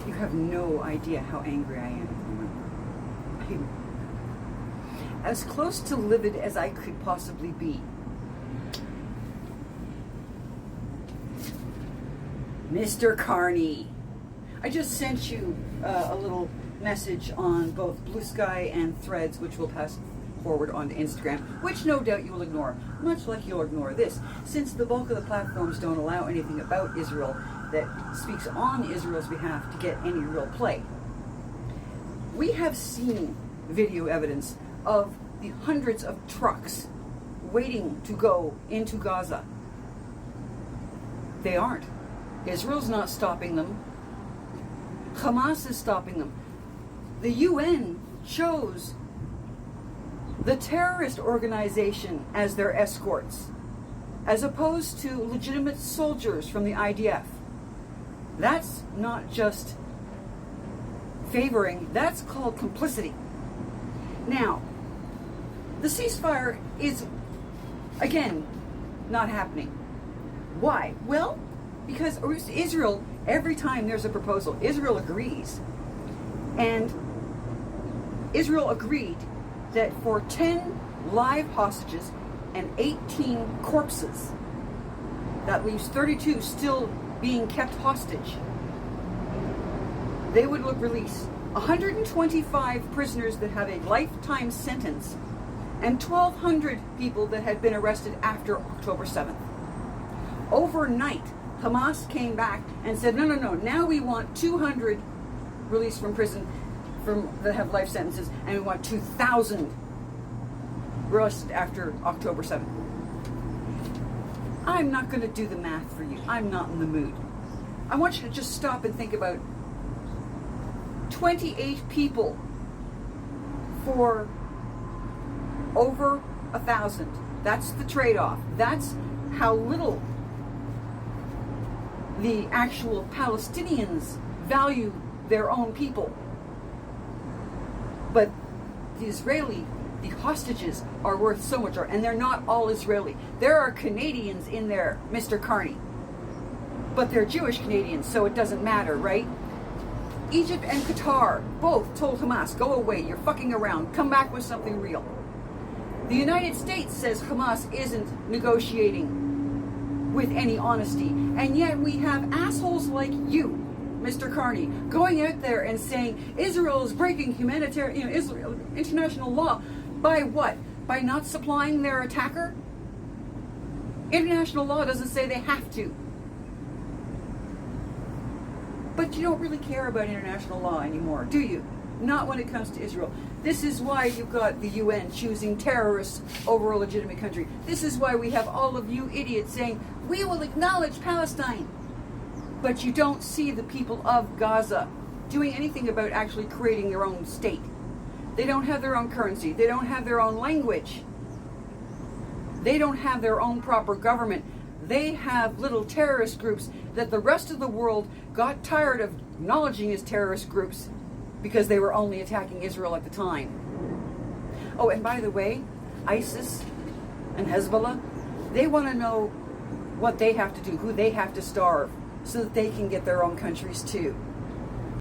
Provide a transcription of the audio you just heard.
You have no idea how angry I am at the moment. I'm as close to livid as I could possibly be. Mr. Carney, I just sent you a little message on both Blue Sky and Threads, which will pass forward onto Instagram, which no doubt you will ignore, much like you'll ignore this, since the bulk of the platforms don't allow anything about Israel that speaks on Israel's behalf to get any real play. We have seen video evidence of the hundreds of trucks waiting to go into Gaza. They aren't. Israel's not stopping them. Hamas is stopping them. The UN chose the terrorist organization as their escorts, as opposed to legitimate soldiers from the IDF. That's not just favoring, that's called complicity. Now, the ceasefire is, again, not happening. Why? Well, because Israel, every time there's a proposal, Israel agrees. And Israel agreed that for 10 live hostages and 18 corpses, that leaves 32 still being kept hostage, they would release 125 prisoners that have a lifetime sentence and 1,200 people that had been arrested after October 7th. Overnight, Hamas came back and said, no, now we want 200 released from prison that have life sentences, and we want 2,000 arrested after October 7th. I'm not going to do the math for you. I'm not in the mood. I want you to just stop and think about 28 people for over 1,000. That's the trade-off. That's how little the actual Palestinians value their own people. But the hostages are worth so much more, and they're not all Israeli. There are Canadians in there, Mr. Carney. But they're Jewish Canadians, so it doesn't matter, right? Egypt and Qatar both told Hamas, go away, you're fucking around, come back with something real. The United States says Hamas isn't negotiating with any honesty, and yet we have assholes like you, Mr. Carney, going out there and saying Israel is breaking international law. By what? By not supplying their attacker? International law doesn't say they have to. But you don't really care about international law anymore, do you? Not when it comes to Israel. This is why you've got the UN choosing terrorists over a legitimate country. This is why we have all of you idiots saying, we will acknowledge Palestine. But you don't see the people of Gaza doing anything about actually creating their own state. They don't have their own currency. They don't have their own language. They don't have their own proper government. They have little terrorist groups that the rest of the world got tired of acknowledging as terrorist groups because they were only attacking Israel at the time. Oh, and by the way, ISIS and Hezbollah, they want to know what they have to do, who they have to starve, so that they can get their own countries too.